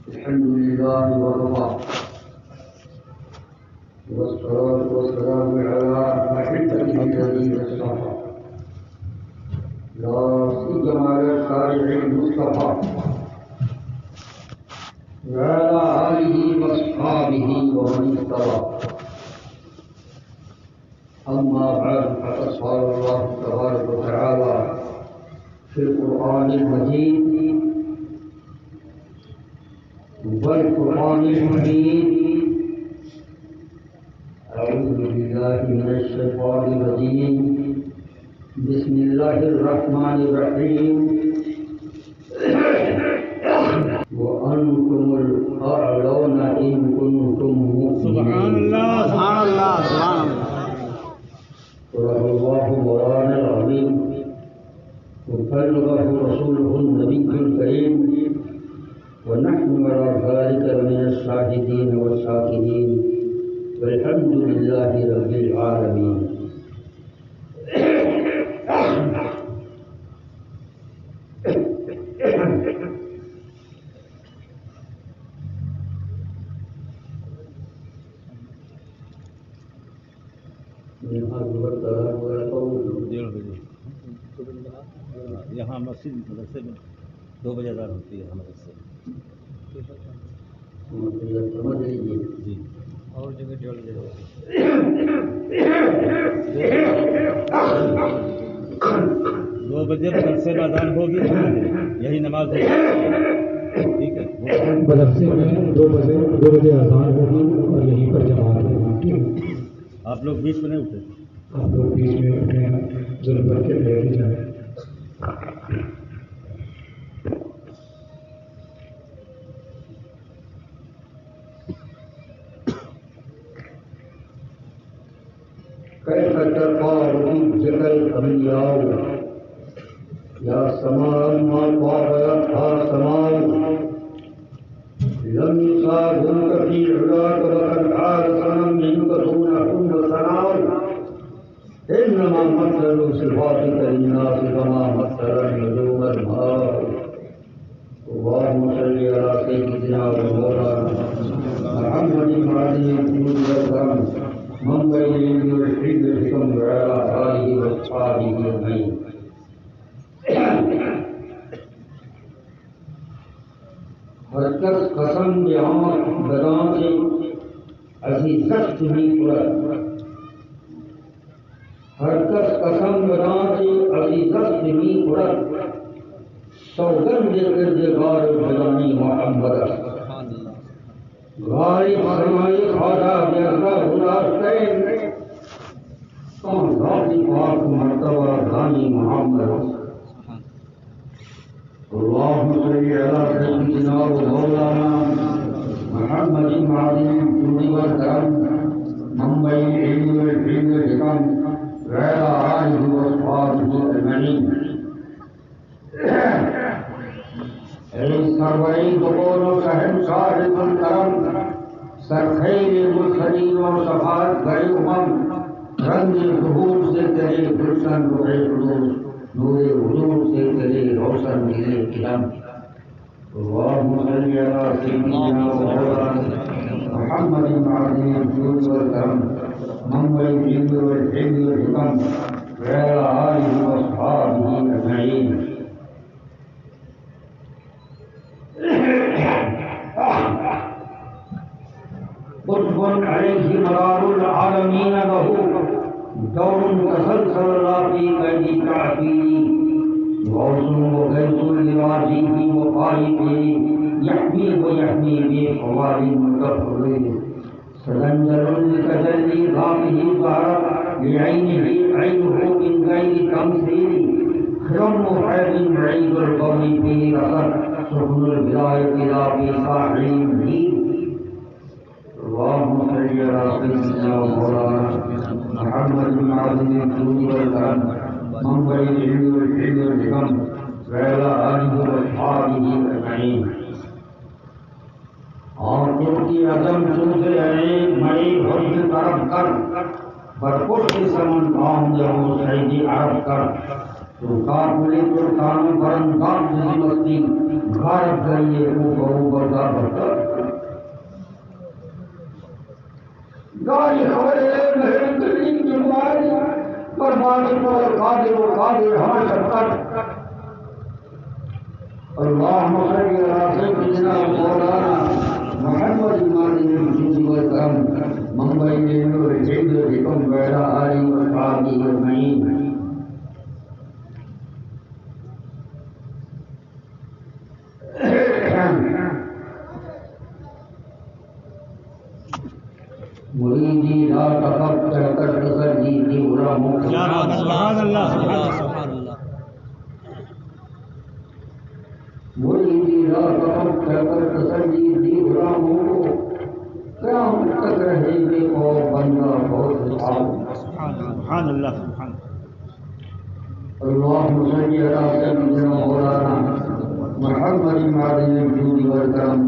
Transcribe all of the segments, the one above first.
الحمد لله وكفى والصلاة والسلام على أحبته الذين اصطفى لا سيما على شارع المصطفى وعلى آله وأصحابه ومن اهتدى. أما بعد فقد قال الله تبارك وتعالى في القرآن المجيد والقرآن المجيد. أعوذ بالله من الشيطان الرجيم. بسم الله الرحمن الرحيم. وأنتم الأعلون إن كنتم مؤمنين. سبحان الله سبحان الله سبحان الله. صدق الله مولانا العظيم وبلغه رسوله النبي الكريم ونحن على ذلك من الشاهدين والشاكرين والحمد لله رب العالمين. یہاں مسجد مدرسے میں 2 بجے اذان ہوتی ہے مدرسے جی اور جگہ 1:30 بجے ہوتی ہے. 2 بجے مدرسے میں اذان ہوگی یہی نماز ہوگی. ٹھیک ہے مدرسے میں 2 بجے اذان ہوگی اور یہیں پر جماعت ہوگی. آپ لوگ بیچ میں نہیں اٹھے. آپ لوگ بیچ میں اٹھے ظلم کر کے بیٹھ جائیں. كيف تقال ذكر الأنبياء يا سماء ما طابتها سماء لم يصابوك في علاك وقد عاد صنم منك دونهن ثناء إنما مثل صفاتك للناس كما مثل النجوم الماء. اللهم صل على سيدنا ومولانا محمد وعلى آله وسلم من بين يرشدكم وعلى آله وأصحابه أجمعين. ہر کس قسم جہاں بداں سے اسی سخت ہی پورا. ہر کس قسم بداں سے اسی سخت ہی پورا. سوگند کردگار بدانی محمد غاری فرمائی خواجہ بیرہ غلاستین کون ذاتی پاک مرتبہ دانی محمد. اللهم صل على سيدنا ومولانا محمد معظم الجود والكرم منبع العلم والحلم والحكم وعلى آله وأصحابه أجمعين. اے سرورِ دور و شہنشاہ کرم سرخیر مرسلین و شفاعت گئے امم رنگ ظہور سے تیرے گلشن رخ خلوص نور حضور سے تیرے روشن نیلے قلم. اللهم صل على سيدنا ومولانا محمد معظم الجود والكرم منبع العلم والحلم والحكم وعلى آله وأصحابه أجمعين. قطب عليه مرار العالمين له دور تسلسل لا في قيد تعفيه غوث وغيث لراجيه وخالقه يحمي ويحمي بحوار مكفره سلنجر لتجلي ذاته ظهر لعينه عينه من غير تمثيل خرم حيث بعيد القوم فيه رسل سبل البداية لا في ساحل مهين. اللهم صل على سيدنا ومولانا محمد معظم الجود والكرم منبع العلم والحلم والحكم وعلى آله وأصحابه أجمعين. آنکھوں کی عدم چوسے عین مئی حسن طرف کر برپش سمن کام جہوں سیدی عرب کر ترکان پولی ترکان برن کام جسی مستی غارت کریے کو بہو بردا برتا گاڑی خبرے محرم کریم جمعائی بربانی پر قادر و قادر ہمیں شکر اللہم صلی اللہ سیدنا مولانا محمد مادی جنسی و کرم ممبئی نیلو رجید رکم بیڑا آری و قادی و مہین مریدی لا تفکر کر تسجی دی غلاموں سبحان اللہ مریدی لا تفکر کر تسجی دی غلاموں کو قیامت تک رہے گے اور بندہ بہت سبحان اللہ سبحان اللہم صلی علی سیدنا مولانا محمد معدن الجود والکرم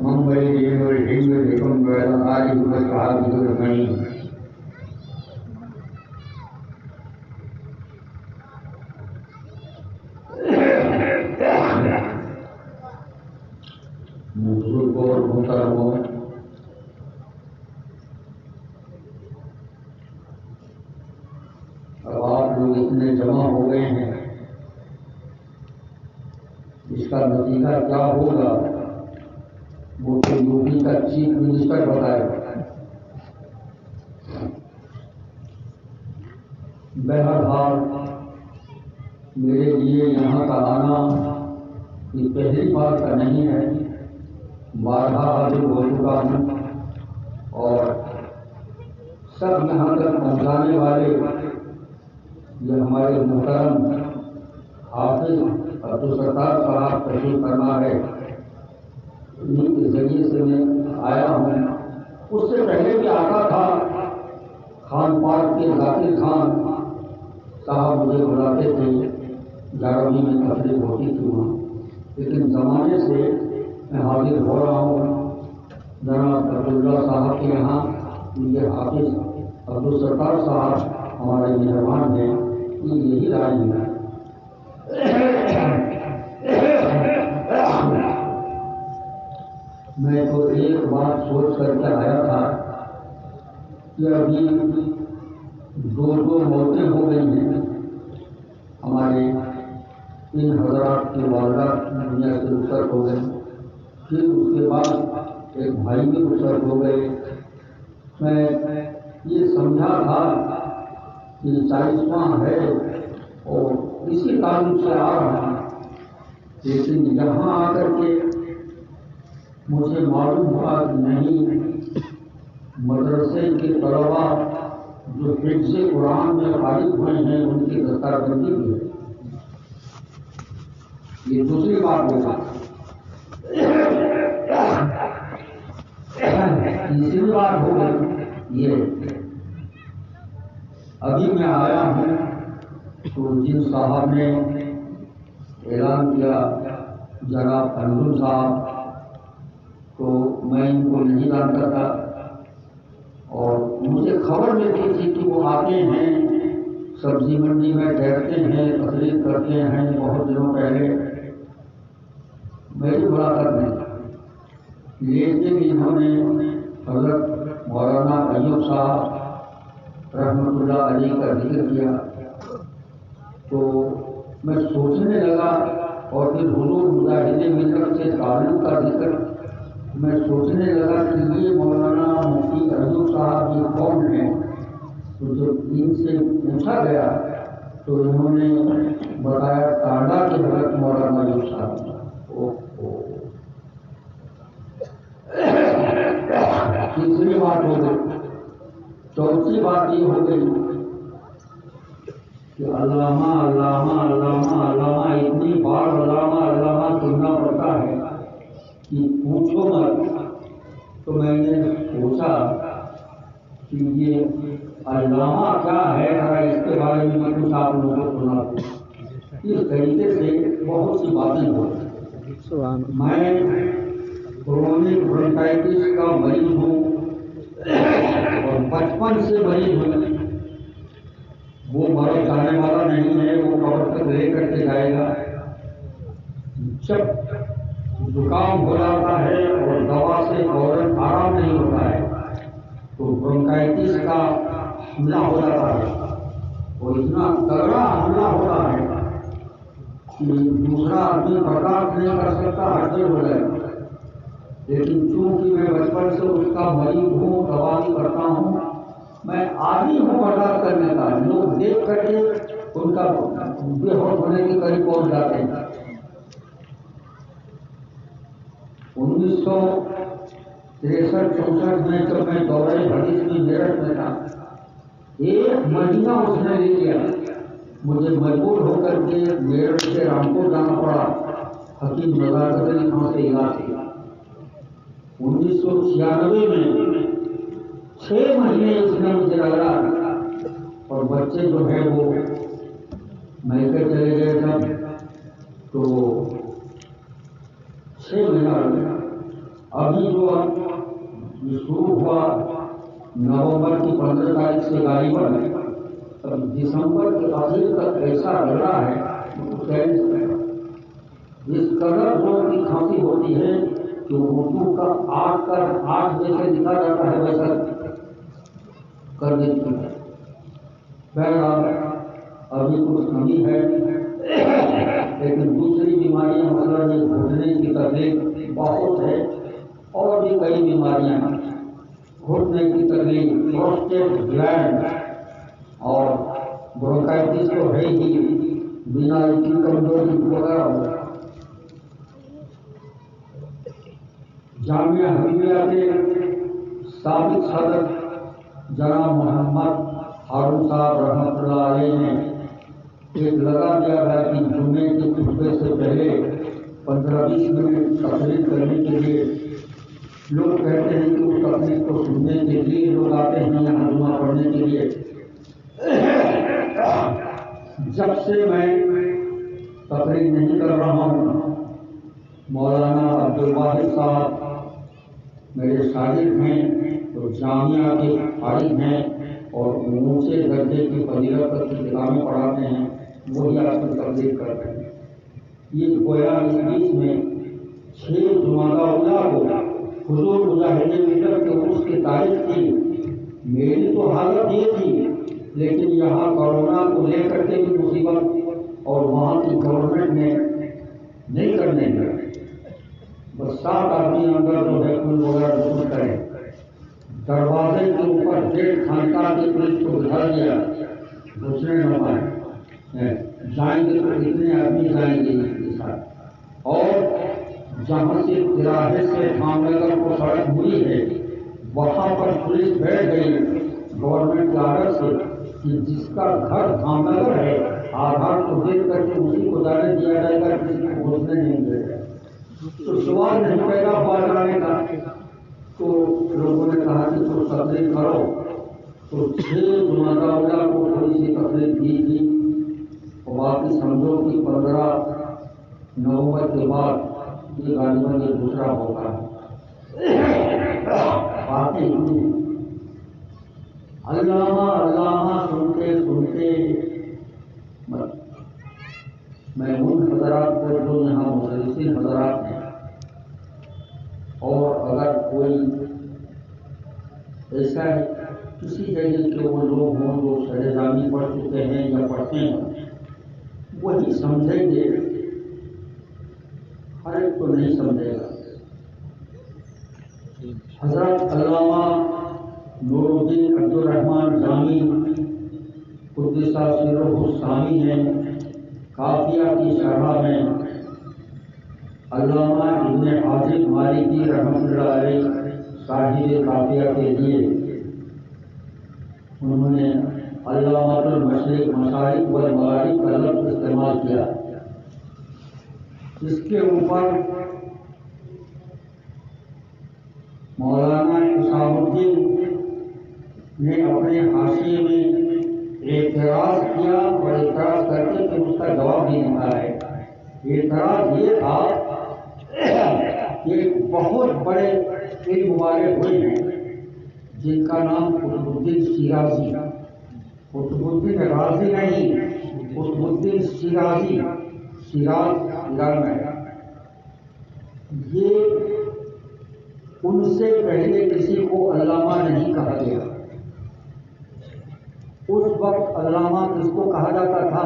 ممبئی نیلو رجید رکم بیڑا آری و قادی و مہین بزرگ اور محترموں اب آپ لوگ اتنے جمع ہو گئے ہیں اس کا نتیجہ کیا ہوگا وہ تو یوپی کا چیف منسٹر بتائے گا بہرحال میرے لیے یہاں کا آنا یہ پہلی بار کا نہیں ہے بارہا حاضر ہو چکا ہوں اور سب یہاں تک پہنچانے والے یہ ہمارے محترم حافظ عبدالستار صاحب تشریف فرما ہے انہیں کے ذریعے سے میں آیا ہوں اس سے پہلے بھی آتا تھا خان پارک کے ذاکر خان صاحب مجھے بلاتے تھے 11ویں میں تقریب ہوتی تھی وہاں لیکن زمانے سے میں حاضر ہو رہا ہوں جناب عبداللہ صاحب کے یہاں یہ حافظ عبدالستار صاحب ہمارے مہربان ہیں یہ یہی رائے ہے میں تو ایک بات سوچ کر کے آیا تھا کہ ابھی 2 موتیں ہو گئی ہیں ہمارے 3 حضرات کی والدہ دنیا سے رخصت ہو گئے پھر اس کے بعد ایک بھائی بھی رخصت ہو گئے میں یہ سمجھا تھا کہ 40واں ہے اور اسی تعلق سے آ رہا ہوں لیکن یہاں آ کر کے مجھے معلوم ہوا کہ نہیں مدرسے کے طلبا جو حفظ قرآن میں فارغ ہوئے ہیں ان کی دستار بندی بھی ہے یہ دوسری بات ہوگا تیسری بات ہوگا یہ ابھی میں آیا ہوں تو جن صاحب نے اعلان کیا جناب انجم صاحب تو میں ان کو نہیں جانتا تھا اور مجھے خبر ملتی تھی کہ وہ آتے ہیں سبزی منڈی میں ٹھہرتے ہیں تقریر کرتے ہیں بہت دنوں پہلے میری ملاقات نہیں لیکن انہوں نے حضرت مولانا ایوب صاحب رحمۃ اللہ علیہ کا ذکر کیا تو میں سوچنے لگا اور پھر حضور مجاہد ملت سے تعلق کا ذکر میں سوچنے لگا کہ یہ مولانا مفتی ایوب صاحب یہ کون ہیں تو جب ان سے پوچھا گیا تو انہوں نے بتایا ٹانڈا کے حضرت مولانا ایوب صاحب تیسری بات ہو گئی چوتھی بات یہ ہو گئی کہ علامہ علامہ علامہ علامہ اتنی بار علامہ علامہ سننا پڑتا ہے کہ پوچھو مت تو میں نے پوچھا کہ یہ علامہ کیا ہے اس کے بارے میں کچھ آپ لوگوں کو سنا اس طریقے سے بہت سی باتیں ہوئی میں کرونک برونکائٹس کا مریض ہوں اور 55 سے مریض ہوں وہ مر جانے والا نہیں ہے، وہ قبر تک لے کر کے جائے گا۔ جب زکام ہو جاتا ہے اور دوا سے فوراً آرام نہیں ہوتا ہے تو برونکائٹس کا حملہ ہو جاتا ہے، اور اتنا تگڑا حملہ ہوتا ہے کہ دوسرا آدمی برداشت نہیں کر سکتا، ہٹے ہو جائے۔ لیکن چونکہ میں بچپن سے اس کا مریض ہوں، دوا بھی کرتا ہوں، میں عادی ہوں برداشت کرنے کا۔ لوگ دیکھ کر کے ان کا بے ہوش ہونے کے قریب پہنچ جاتے ہیں۔ 1963-64 میں جب میں دورہ حدیث میں میرٹھ میں تھا، 1 مہینہ اس نے لے لیا، مجھے مجبور ہو کر کے میرٹھ سے رامپور جانا پڑا حکیم نزاکت علی خان سے علاج کیا۔ 1996 میں 6 مہینے اس نے مجھے لگا، اور بچے جو ہے وہ میکے چلے گئے جب، تو 6 مہینہ لگا۔ ابھی جو شروع ہوا نومبر کی 15 تاریخ سے گاڑی پر، اب دسمبر کے آخر تک ایسا لگ رہا ہے جس قدر زور کی کھانسی ہوتی ہے کہ اردو کا 8 جیسے لکھا جاتا ہے ویسا کر دیتی ہے۔ بہرحال ابھی کچھ کمی ہے، لیکن دوسری بیماریاں مثلاً یہ گھٹنے کی تکلیف بہت ہے، اور بھی کئی بیماریاں ہیں۔ گھٹنے کی تکلیف، پروسٹیٹ گلینڈ اور برونکائٹس تو ہے ہی، بینائی کی کمزوری وغیرہ۔ جامعہ حمیدیہ کے سابق صدر جناب محمد ہارون صاحب رحمۃ اللہ علیہ نے ایک لگا دیا ہے کہ جمعے کے خطبے سے پہلے 15-20 منٹ تقریر کرنے کے لیے لوگ کہتے ہیں کہ اس تقریر کو سننے کے لیے لوگ آتے ہیں یہاں جمعہ پڑھنے کے لیے۔ جب سے میں تقریر نہیں کر رہا ہوں، مولانا عبدالواحد صاحب میرے شاگرد ہیں، تو جامعہ کے فارغ ہیں اور اونچے درجے کی فضیلت کی کتابیں پڑھاتے ہیں، وہی آپ کی تقریر کرتے ہیں۔ یہ گویا اس بیچ میں 6 جمادی الاولیٰ کو حضور مجاہد ملت کے عرس کی تاریخ تھی۔ میری تو حالت یہ تھی، لیکن یہاں کورونا کو لے کر کے بھی مصیبت، اور وہاں کی گورنمنٹ نے نہیں کرنے دیا۔ بس 7 آدمی اندر جو ہے کل وغیرہ رسول کرے، دروازے کے اوپر گیٹ خانقاہ کی پولیس کو بٹھا دیا، گھسنے نہ پائے، جائیں گے تو اتنے آدمی جائیں گے اس کے ساتھ۔ اور جہاں سے تراہے سے خان نگر کو سڑک ہوئی ہے، وہاں پر پولیس بیٹھ گئی گورنمنٹ کے آرڈر سے کہ جس کا گھر خان نگر ہے، آدھار کو دیکھ کر کے اسی کو جانے دیا جائے گا، کسی کو گھسنے نہیں دے گا۔ تو سوال نہیں پیدا ہوا جانے کا، تو لوگوں نے کہا کہ تو تقریر کرو، تو 6 جمادی الاولیٰ کو تھوڑی سی تقریر کی تھی، اور باقی سمجھو کہ 15 نومبر کے بعد یہ غالباً یہ دوسرا ہوگا۔ باتیں علامہ سنتے سنتے میں ان حضرات کو جو یہاں مدرسین حضرات ہیں، اور اگر کوئی ایسا کسی جگہ کے وہ لوگ ہوں جو شرح جامی پڑھ چکے ہیں یا پڑھتے ہیں، وہی سمجھیں گے، ہر ایک کو نہیں سمجھے گا۔ حضرت علامہ نور الدین عبدالرحمن جامی قدس سرہ الثانی نے کافیہ کی شرح میں علامہ ابن حاجب مالکی رحمۃ اللہ علیہ صاحب کافیہ کے لیے انہوں نے علامۃ المشرق مشارق والمغارب کا لفظ استعمال کیا۔ اس کے اوپر مولانا اسحاق الدین نے اپنے حاشیے میں اعتراض کیا، اور اعتراض کر کے پھر اس کا جواب بھی لکھا ہے۔ اعتراض یہ تھا کہ بہت بڑے علم والے ہوئے ہیں جن کا نام قطب الدین شیرازی، قطب الدین رازی نہیں، قطب الدین شیرازی، شیراز ایران میں۔ یہ ان سے پہلے کسی کو علامہ نہیں کہا گیا۔ اس وقت علامہ کس کو کہا جاتا تھا؟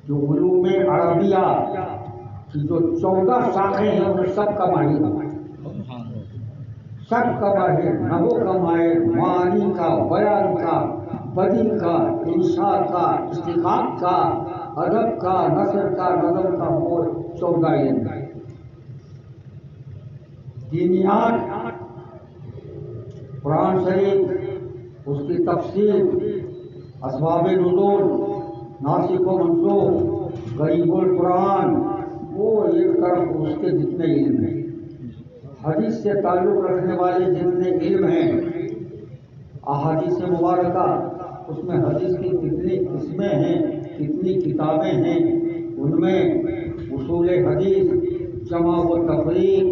جو علوم عربیہ کی جو 14 شاخیں ہیں ان سب کا ماہر، سب کا ماہر، نحو کا ماہر، معانی کا، بیان کا، بدیع کا، انشاء کا، اشتقاق کا، ادب کا، نثر کا، نظم کا، اور 14 علم۔ دینیات، قرآن شریف، اس کی تفسیر، اسباب نزول، ناسخ و منسوخ، غریب القرآن، وہ ایک طرف اس کے جتنے علم ہیں۔ حدیث سے تعلق رکھنے والے جتنے علم ہیں، احادیث مبارکہ، اس میں حدیث کی کتنی قسمیں ہیں، کتنی کتابیں ہیں، ان میں اصول حدیث، جمع و تفریق،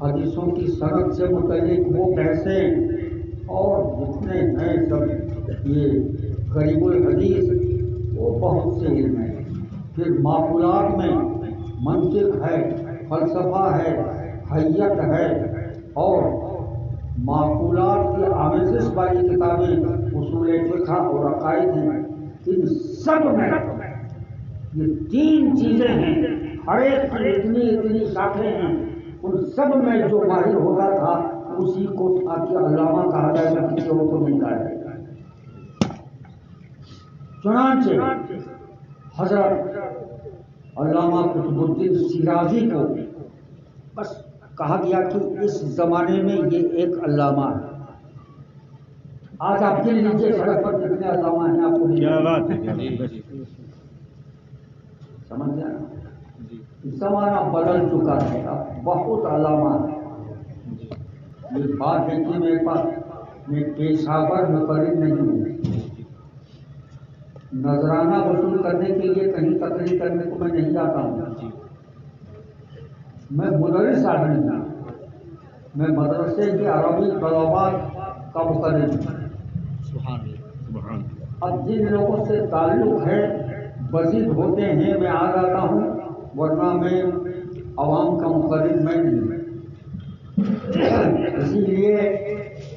حدیثوں کی سند سے متعلق وہ کیسے، اور جتنے ہیں سب یہ غریب الحدیث، وہ بہت سے علم ہیں۔ پھر معقولات میں منطق ہے، فلسفہ ہے، حیت ہے، اور معقولات کی آمیزش والی کتابیں اصول فقہ اور عقائد ہیں۔ ان سب میں یہ 3 چیزیں ہیں، ہر ایک کی اتنی شاخیں ہیں، ان سب میں جو ماہر ہوتا تھا اسی کو تھا کہ علامہ کہا جائے گا، کسی اور کو نہیں کہا جائے گا۔ چنانچہ حضرت علامہ قطب الدین شیرازی کو بس کہا گیا کہ اس زمانے میں یہ ایک علامہ ہے۔ آج آپ گن لیجیے سڑک پر کتنے علامہ ہیں، آپ کو کیا بات ہے، سمجھ گیا؟ زمانہ بدل چکا ہے، اب بہت علامہ ہے۔ یہ بات ہے کہ میرے پاس میں پیشہ ور مقرر نہیں ہوں، نذرانہ وصول کرنے کے لیے کہیں تقریر کرنے کو میں نہیں جاتا ہوں۔ میں مدرس آدمی ہوں، میں مدرسے کے عربی طلباء کا مقرر ہوں۔ اب جن لوگوں سے تعلق ہے مزید ہوتے ہیں میں آ جاتا ہوں، ورنہ میں عوام کا مقرر میں نہیں۔ اسی لیے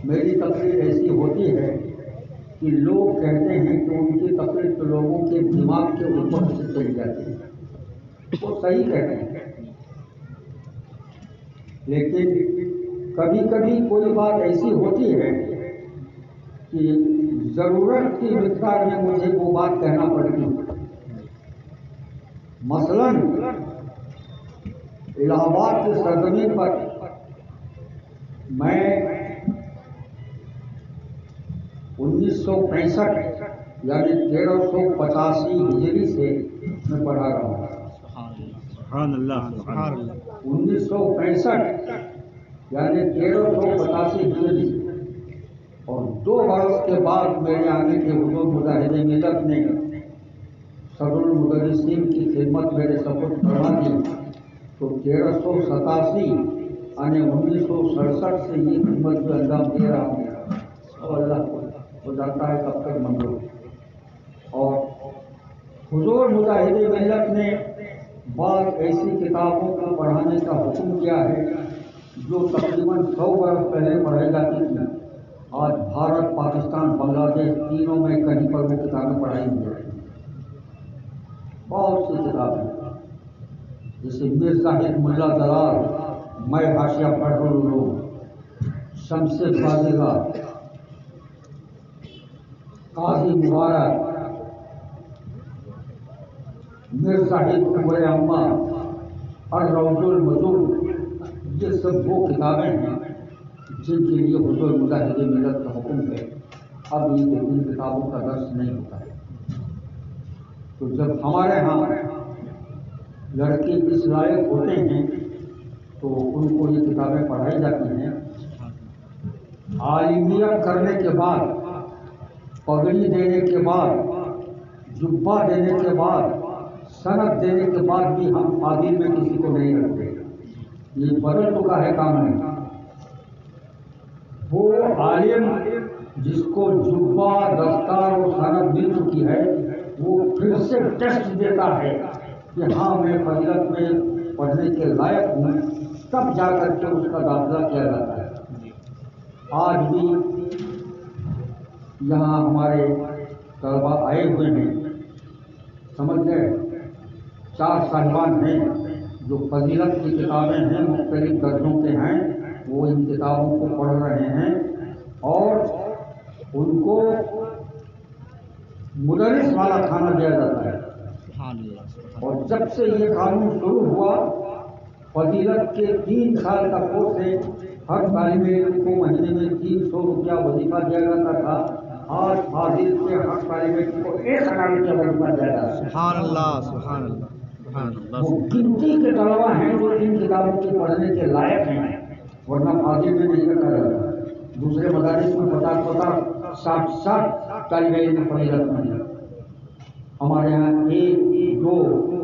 میری تقریر ایسی ہوتی ہے کہ لوگ کہتے ہیں کہ ان کی تقریر تو لوگوں کے دماغ کے اوپر سے چلی جاتی ہے۔ وہ صحیح کہتے ہیں، لیکن کبھی کبھی کوئی بات ایسی ہوتی ہے کہ ضرورت کی مقدار میں مجھے وہ بات کہنا پڑتی ہے۔ مثلاً الہ آباد کی سرزمین پر میں 1965 یعنی 1385 ہجری سے میں پڑھا رہا ہوں۔ سبحان اللہ، سبحان اللہ۔ 1965 یعنی 1385 ہجری، اور 2 برس کے بعد میرے آنے کے حضور مجاہد ملت نے صدر المدرسین کی خدمت میرے سپرد فرما دی، تو 1387 یعنی 1967 سے یہ خدمت میں انجام دے رہا ہوں، اور اللہ کو جانتا ہے کب تک منظور۔ اور حضور مجاہد ملت نے بعض ایسی کتابوں کو پڑھانے کا حکم کیا ہے جو تقریباً 100 برس پہلے پڑھائی جاتی تھی۔ آج بھارت، پاکستان، بنگلہ دیش تینوں میں کہیں پر وہ کتابیں پڑھائی جا رہی ہیں۔ بہت سی کتابیں جیسے میر زاہد ملا جلال، میں حاشیہ پڑھ العلوم، شمس فاضلہ، قاضی مبارک، میر زاہد عمر عامہ، الروض المجود، یہ سب وہ کتابیں ہیں جن کے لیے حضور مجاہد ملت کا حکم ہے۔ اب ان کتابوں کا درس نہیں ہوتا ہے۔ تو جب ہمارے ہاں لڑکے اس لائق ہوتے ہیں تو ان کو یہ کتابیں پڑھائی جاتی ہیں۔ عالمیت کرنے کے بعد، پگڑی دینے کے بعد، جبہ دینے کے بعد، سند دینے کے بعد بھی ہم عادل میں کسی کو نہیں رکھتے۔ یہ بدل چکا ہے کام میں۔ وہ عالم جس کو جبہ دستار و سند مل چکی ہے وہ پھر سے ٹیسٹ دیتا ہے کہ ہاں میں فضیلت میں پڑھنے کے لائق ہوں، تب جا کر کے اس کا داخلہ کیا جاتا ہے۔ آج بھی یہاں ہمارے طلبا آئے ہوئے ہیں، سمجھ گئے، 4 صاحبان ہیں جو فضیلت کی کتابیں ہیں، مختلف درجوں کے ہیں، وہ ان کتابوں کو پڑھ رہے ہیں اور ان کو مدرس والا کھانا دیا جاتا ہے۔ اور جب سے یہ قانون شروع ہوا، فضیلت کے 3 سال کا کورس ہے، ہر طالب علم کو مہینے میں 300 روپیہ وظیفہ دیا جاتا تھا، آج فاضل کے ہر طالب علم کو 1000 روپیہ وظیفہ دیا جاتا ہے۔ سبحان اللہ، سبحان اللہ، سبحان اللہ۔ وہ گنتی کے طلبا ہیں جو ان کتابوں کے پڑھنے کے لائق ہیں، ورنہ فاضل میں نہیں رکھا جاتا۔ دوسرے مدارس میں 50-50 60 طالب علم فضیلت میں ہیں، ہمارے یہاں 1-2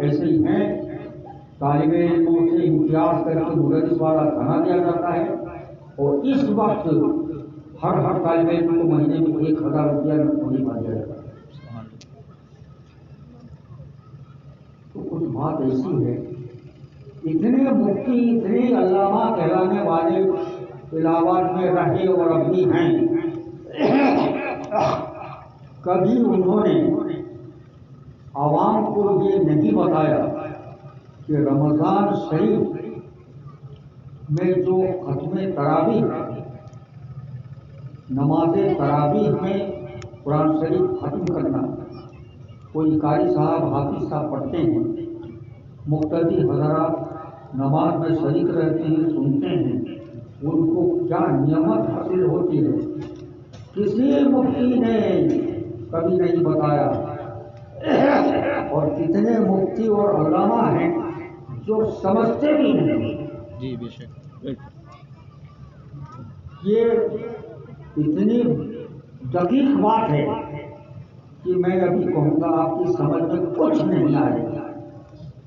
ایسے ہی ہیں، طالب علموں سے امتیاز کر کے مدرس والا کھانا دیا جاتا ہے، اور اس وقت ہر طالب علم کو مہینے میں 1000 روپیہ وظیفہ دیا جاتا ہے۔ تو کچھ بات ایسی ہے، اتنے مفتی، اتنے علامہ کہلانے والے الہ آباد میں رہے اور اب بھی ہیں، کبھی انہوں نے عوام کو یہ نہیں بتایا کہ رمضان شریف میں جو ختم تراویح، نماز تراویح میں قرآن شریف ختم کرنا، کوئی قاری صاحب، حافظ صاحب پڑھتے ہیں، مقتدی حضرات نماز میں شریک رہتے ہیں، سنتے ہیں، ان کو کیا نعمت حاصل ہوتی ہے، کسی مفتی نے کبھی نہیں بتایا۔ اور کتنے مفتی اور علماء ہیں جو سمجھتے بھی نہیں۔ جی بے شک۔ یہ اتنی دقیق بات ہے کہ میں ابھی کہوں گا آپ کی سمجھ میں کچھ نہیں آئے گا،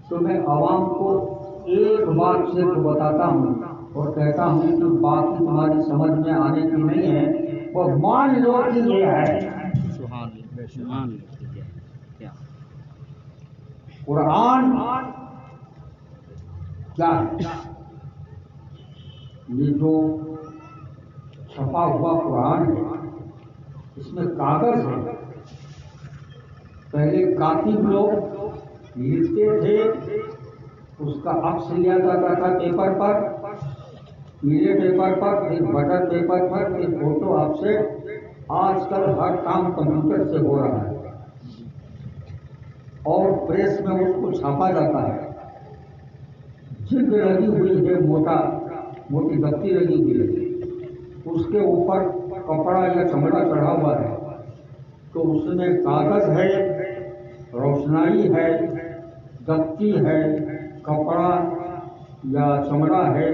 تو میں عوام کو ایک بات صرف بتاتا ہوں اور کہتا ہوں کہ باقی تمہاری سمجھ میں آنے کی نہیں ہے، وہ مان لو کہ یہ ہے۔ سبحان اللہ، بے شک۔ قرآن کیا ہے؟ یہ جو چھپا ہوا قرآن ہے، اس میں کاغذ ہے، پہلے کاتب لوگ لکھتے تھے، اس کا عکس لیا جاتا تھا پیپر پر، پیلے پیپر پر، پھر بٹر پیپر پر، پھر فوٹو آپ سے۔ آج کل ہر کام کمپیوٹر سے ہو رہا ہے اور پریس میں اس کو چھاپا جاتا ہے، جلد لگی ہوئی ہے، موٹی بتی لگی ہوئی ہے، اس کے اوپر کپڑا یا چمڑا چڑھا ہوا ہے، تو اس میں کاغذ ہے، روشنائی ہے، دبتی ہے، کپڑا یا چمڑا ہے،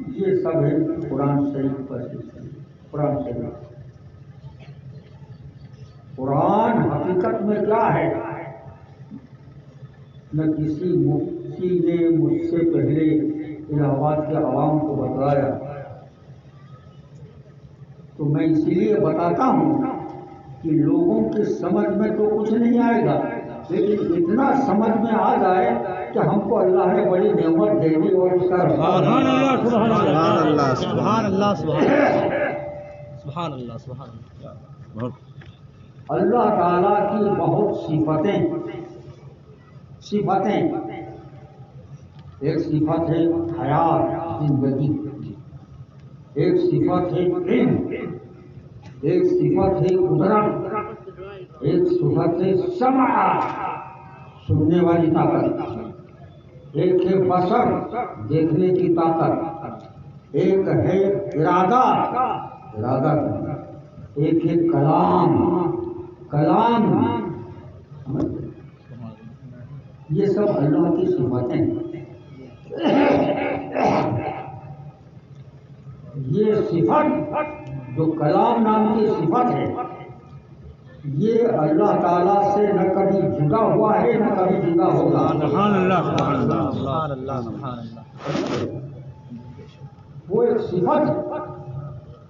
یہ سب ہے قرآن شریف پر۔ قرآن شریف، قرآن حقیقت میں کیا ہے؟ نہ کسی مفتی نے مجھ سے پہلے الہ آباد کے عوام کو بتلایا، تو میں اسی لیے بتاتا ہوں کہ لوگوں کی سمجھ میں تو کچھ نہیں آئے گا، لیکن اتنا سمجھ میں آ جائے کہ ہم کو اللہ نے بڑی نعمت دے دی اور اس کا سبحان اللہ، سبحان اللہ، سبحان اللہ، سبحان اللہ، سبحان اللہ۔ اللہ تعالیٰ کی بہت صفتیں، ایک صفت ہے حیات، زندگی، ایک صفت ہے علم، ایک صفت ہے قدرت، ایک صفت ہے سمع، سننے والی طاقت، ایک ہے بصر، دیکھنے کی طاقت، ایک ہے ارادہ، ایک ہے کلام، یہ سب اللہ کی صفتیں ہیں۔ یہ صفت جو کلام نام کی صفت ہے، یہ اللہ تعالیٰ سے نہ کبھی جدا ہوا ہے نہ کبھی جدا ہوگا۔ سبحان اللہ، سبحان اللہ، سبحان اللہ، سبحان اللہ۔ وہ ایک صفت ہے،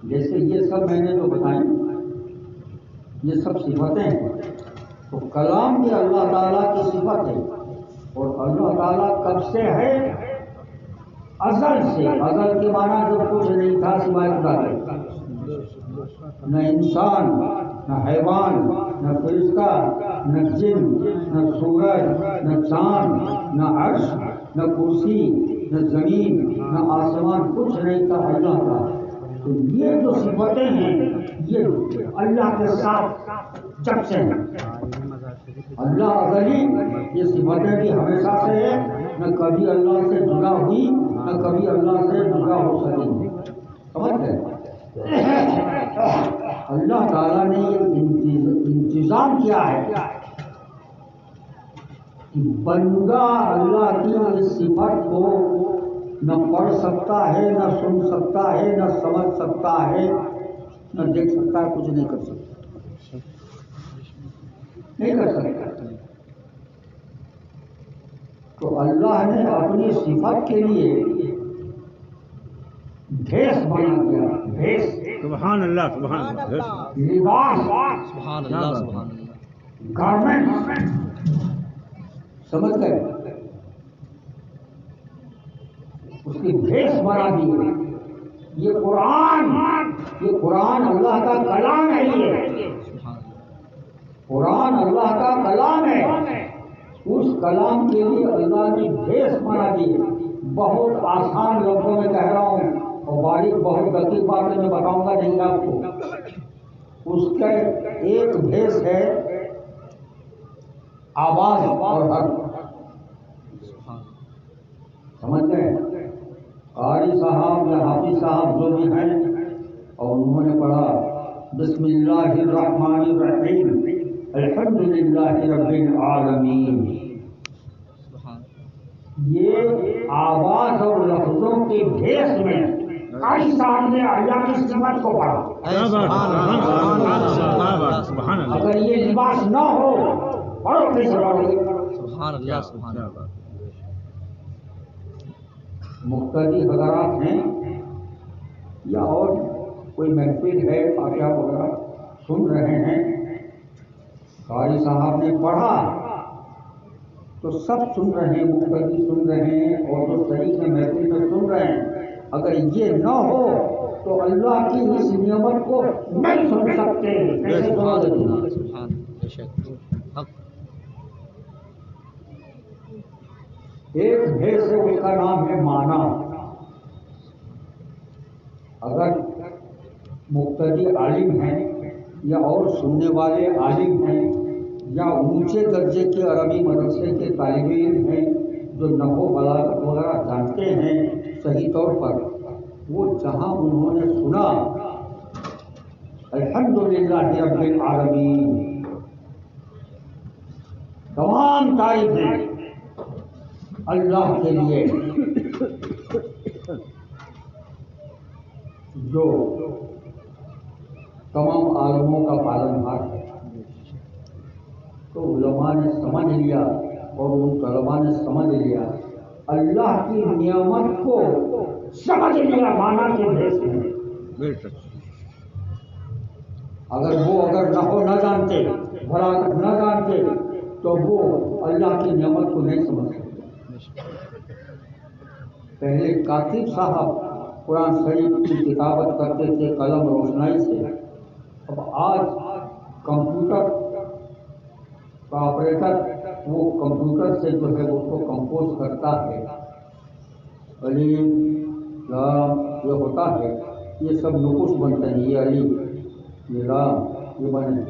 جیسے یہ سب میں نے جو بتائیں یہ سب صفتیں ہیں. تو کلام بھی اللہ تعالیٰ کی صفت ہے، اور اللہ تعالیٰ کب سے ہے؟ ازل سے. ازل کے معنی جب کچھ نہیں تھا سوائے خدا کے، نہ انسان، نہ حیوان، نہ فرشتہ، نہ جن، نہ سورج، نہ چاند، نہ عرش، نہ کرسی، نہ زمین، نہ آسمان، کچھ نہیں تھا اللہ کا. تو یہ جو صفتیں ہیں یہ اللہ کے ساتھ جب سے ہیں. اللہ ازلی، یہ صفتیں بھی ہمیشہ سے ہے، نہ کبھی اللہ سے جدا ہوئی نہ کبھی اللہ سے جدا ہو سکی. سمجھ گئے؟ اللہ تعالیٰ نے یہ انتظام کیا ہے کہ بندہ اللہ کی اس صفت کو نہ پڑھ سکتا ہے، نہ سن سکتا ہے، نہ سمجھ سکتا ہے، نہ دیکھ سکتا ہے، کچھ نہیں کر سکتا، نہیں کر سکتا. تو اللہ نے اپنی صفت کے لیے بھیس بنا دیا. بھیس، سبحان اللہ، سبحان اللہ، لباس، سبحان اللہ، سبحان اللہ. گارمنٹ. سمجھ گئے؟ اس کی بھیس بنا دی. یہ قرآن اللہ کا کلام ہے. یہ قرآن اللہ کا کلام ہے. اس کلام کے لیے اللہ نے بھیس بنا دی. بہت آسان لفظوں میں کہہ رہا ہوں اور باریک بہت دقیق باتیں میں بتاؤں گا نہیں آپ کو. اس کا ایک بھیس ہے آواز اور حرف. سمجھ گئے؟ قاری صاحب یا حافظ صاحب جو بھی ہیں اور انہوں نے پڑھا بسم اللہ الرحمن الرحیم الحمد للہ رب العالمین. یہ آواز اور لفظوں کے بھیس میں قاری صاحب نے اللہ کی صفت کو پڑھا. اگر یہ لباس نہ ہو پڑھو کیسے پڑھو گے؟ سبحان اللہ، سبحان اللہ. مقتدی حضرات ہیں یا اور کوئی محفل ہے فاتحہ وغیرہ سن رہے ہیں، قاری صاحب نے پڑھا تو سب سن رہے ہیں، مقتدی سن رہے ہیں اور جو شریک میں محفل میں سن رہے ہیں. اگر یہ نہ ہو تو اللہ کی اس نعمت کو نہیں سن سکتے. کیسے سنو گے؟ ایک بھیس ہے، اس کا نام ہے معنی. اگر مقتدی عالم ہیں یا اور سننے والے عالم ہیں یا اونچے درجے کے عربی مدرسے کے طالب علم ہیں جو نحو بلاغت وغیرہ جانتے ہیں صحیح طور پر، وہ جہاں انہوں نے سنا الحمدللہ رب العالمین، تمام تعریفیں اللہ کے لیے جو تمام عالموں کا پالنہار ہے. تو علماء نے سمجھ لیا اور ان طلباء نے سمجھ لیا، اللہ کی نعمت کو سمجھ لیا معنی کے بھیس میں. اگر نہ جانتے، بلاغت نہ جانتے تو وہ اللہ کی نعمت کو نہیں سمجھ سکتے. پہلے کاتب صاحب قرآن شریف کی کتابت کرتے تھے قلم روشنائی سے. اب آج کمپیوٹر کا آپریٹر وہ کمپیوٹر سے جو ہے اس کو کمپوز کرتا ہے، علیم لام یہ ہوتا ہے، یہ سب نقوش بنتے ہیں، یہ علیم یہ لام یہ بنے.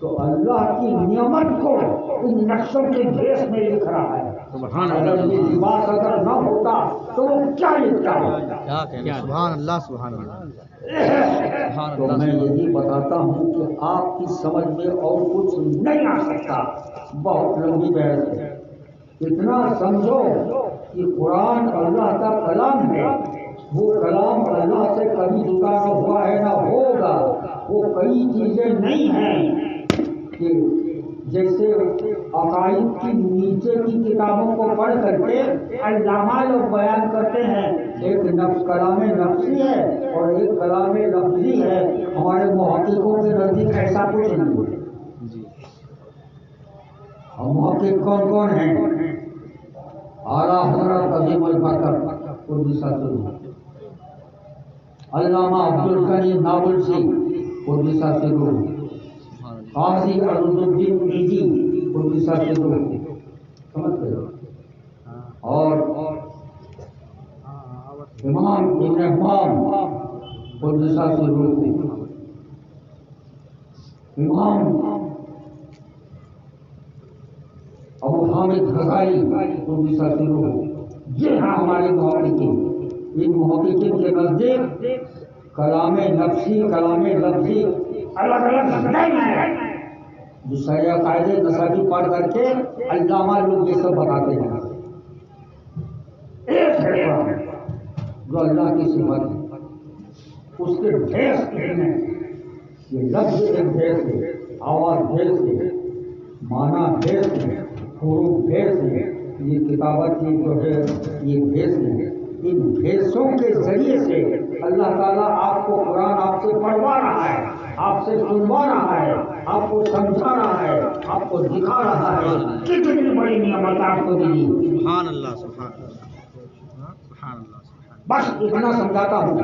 تو اللہ کی نعمت کو ان نقشوں کے بھیس میں لکھ رہا ہے. اگر یہ لباس اگر نہ ہوتا تو وہ کیا لکھتا ہے؟ سبحان اللہ، سبحان اللہ. تو میں یہی بتاتا ہوں کہ آپ کی سمجھ میں اور کچھ نہیں آ سکتا. بہت لمبی بحث ہے. اتنا سمجھو کہ قرآن اللہ کا کلام ہے. وہ کلام اللہ سے کبھی جدا نہ ہوا ہے نہ ہوگا. وہ کئی چیزیں نہیں ہیں کہ جیسے عقائد کی نیچے کی کتابوں کو پڑھ کر کے علامہ لوگ بیان کرتے ہیں، ایک نفس کلام نفسی ہے اور ایک کلام لفظی ہے، ہمارے محققوں کے نزدیک ایسا کچھ نہیں ہے۔ ہم محقق کون کون ہیں؟ اعلیٰ حضرت عظیم البرکت قدس سرہ، علامہ عبدالغنی نابلسی قدس سرہ، قاضی عروض الدین ایجی قدس سرہ، سمجھ گئے؟ اور امام ابن حمام قدس سرہ، امام ابو حامد غزالی قدس سرہ، یہ ہیں ہمارے محققین۔ ان محققین کے نزدیک کلام نفسی کلام لفظی الگ الگ نہیں ہے۔ جو شرع قاعدے نصابی پڑھ کر کے علامہ لوگ یہ سب بتاتے ہیں، ایک ہے قرآن جو اللہ کی صفت ہے، اس کے ڈھیر کتنے، یہ لفظ ایک ڈھیر سے، آواز ڈھیر سے، معنی ڈھیر سے، حروف ڈھیر سے، یہ کتابت کی جو ہے یہ بھیس ہے۔ ان بھیسوں کے ذریعے سے اللہ تعالیٰ آپ کو قرآن آپ سے پڑھوا رہا ہے، آپ سے سنوا رہا ہے، آپ کو سمجھا رہا ہے، آپ کو دکھا رہا ہے کتنی بڑی نعمت آپ کو دی۔ سبحان اللہ، سبحان اللہ، سبحان اللہ۔ بس اتنا سمجھاتا ہوں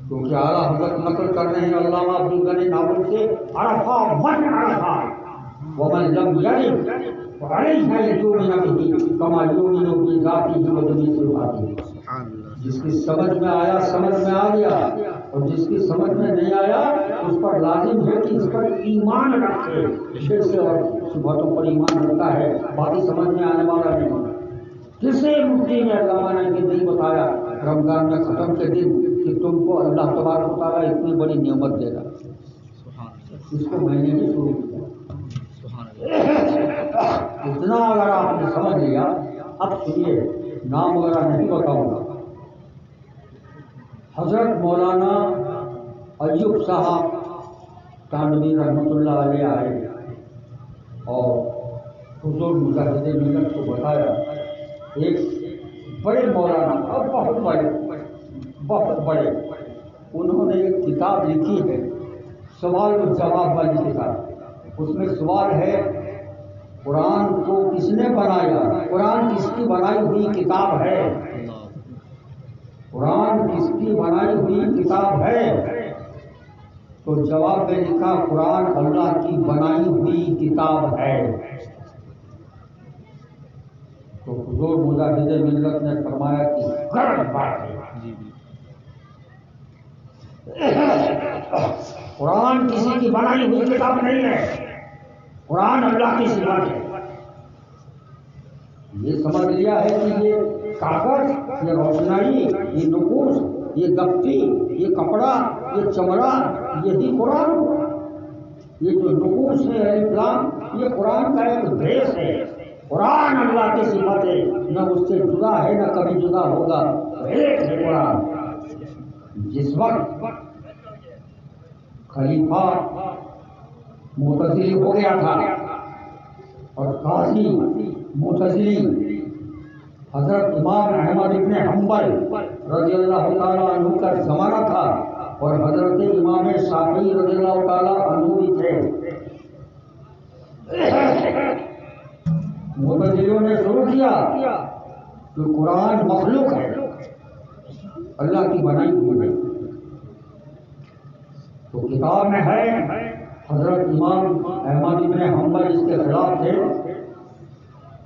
کیونکہ اعلیٰ حضرت نقل کر رہے ہیں علامہ عبدالغنی نابلسی سے، عرفہ من عرفہ ومن لم یرد فعلیہ یؤمن بہ کما یؤمن بذاتہ وجمیع صفاتہ۔ جس کی سمجھ میں آیا سمجھ میں آ گیا، اور جس کی سمجھ میں نہیں آیا اس پر لازم ہے کہ اس پر ایمان رکھے۔ جیسے اور صفاتوں پر ایمان رکھتا ہے، باقی سمجھ میں آنے والا نہیں۔ کسی مفتی نے علامہ نے نہیں بتایا رمضان میں ختم کے دن کہ تم کو اللہ تبارک و تعالیٰ اتنی بڑی نعمت دے گا، اس کو میں نے بھی شروع کیا۔ اتنا اگر آپ نے سمجھ لیا، اب سنیے، نام وغیرہ نہیں بتاؤں گا۔ حضرت مولانا ایوب صاحب تانوی رحمۃ اللہ علیہ آئے اور حضور مجاہد ملت کو بتایا، ایک بڑے مولانا اور بہت بڑے انہوں نے ایک کتاب لکھی ہے، سوال و جواب والی کتاب۔ اس میں سوال ہے قرآن کو کس نے بنایا، قرآن کس کی بنائی ہوئی کتاب ہے، قرآن کس کی بنائی ہوئی کتاب ہے؟ تو جواب میں لکھا قرآن اللہ کی بنائی ہوئی کتاب ہے۔ تو حضور مجاہد ملت نے فرمایا کہ غلط بات ہے، قرآن کسی کی بنائی ہوئی کتاب نہیں ہے، قرآن اللہ کی صفات ہے۔ یہ سمجھ لیا ہے کہ یہ کاغذ، یہ روشنائی، یہ نقوش، یہ دفتی، یہ کپڑا، یہ چمڑا، یہی قرآن، یہ جو نقوش ہے اسلام، یہ قرآن کا ایک بھیس ہے۔ قرآن اللہ کی صفت ہے، نہ اس سے جدا ہے نہ کبھی جدا ہوگا، ایک ہے قرآن۔ جس وقت خلیفہ معتزلی ہو گیا تھا اور قاضی معتزلی حضرت امام احمد ابن حنبل رضی اللہ تعالیٰ عنہ کا زمانہ تھا، اور حضرت امام شافعی رضی اللہ تعالیٰ عنہ بھی تھے۔ معتزلیوں نے شروع کیا کہ قرآن مخلوق ہے، اللہ کی بنائی ہوئی ہے۔ تو کتاب میں ہے، حضرت امام احمد ابن حنبل اس کے خلاف تھے۔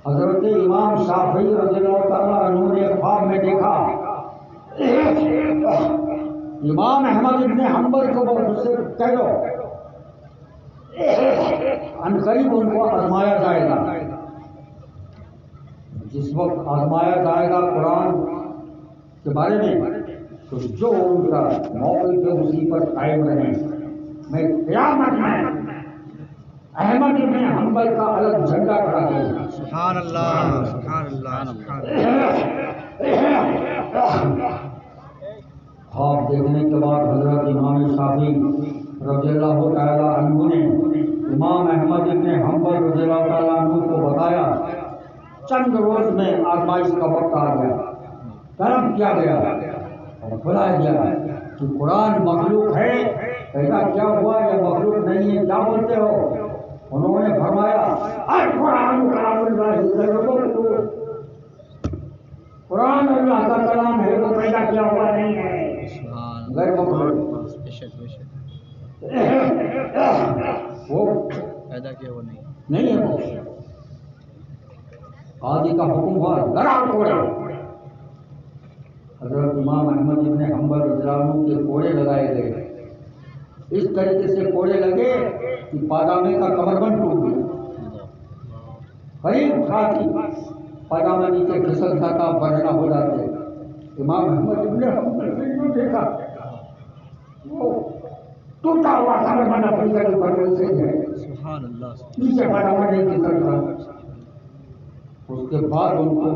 حضرت امام شافعی رضی اللہ تعالیٰ عنہ نے خواب میں دیکھا، امام احمد ابن حنبل کو بہت سے کہہ دو، عنقریب ان کو آزمایا جائے گا۔ جس وقت آزمایا جائے گا قرآن کے بارے میں، تو جو ان کا موقع پہ اسی پر قائم رہے، میں قیامت میں احمد ابن حنبل کا الگ جھنڈا کھڑا کروں۔ سبحان اللہ، سبحان اللہ، سبحان اللہ۔ خواب دیکھنے کے بعد حضرت امام شافعی رضی اللہ تعالیٰ عنہ نے امام احمد ابن حنبل رضی اللہ تعالیٰ عنہ کو بتایا، چند روز میں آزمائش کا وقت آ گیا، طلب کیا گیا اور بلایا گیا کہ قرآن مخلوق ہے، ایسا کیا ہوا یا مخلوق نہیں ہے، کیا بولتے ہو؟ انہوں نے فرمایا القرآن کلام اللہ، قرآن اللہ کا کلام ہے، وہ پیدا کیا ہوا نہیں ہے، غیر مخلوق، وہ پیدا کیا ہوا نہیں ہے۔ قاضی کا حکم ہوا لڑا کوڑے، حضرت امام احمد ابن حنبل رضی اللہ عنہ کے کوڑے لگائے گئے، اس طریقے سے کوڑے لگے کہ پاجامے کا کمربند ٹوٹ گیا، قریب تھا کہ پاجامہ نیچے پھسل جاتا، برہنہ ہو جاتے۔ امام احمد ابن حنبل نے یوں دیکھا، وہ ٹوٹا ہوا کمربند اپنی جگہ پر ویسے ہی ہے، سبحان اللہ، نیچے پاجامہ نہیں پھسل رہا۔ اس کے بعد ان کو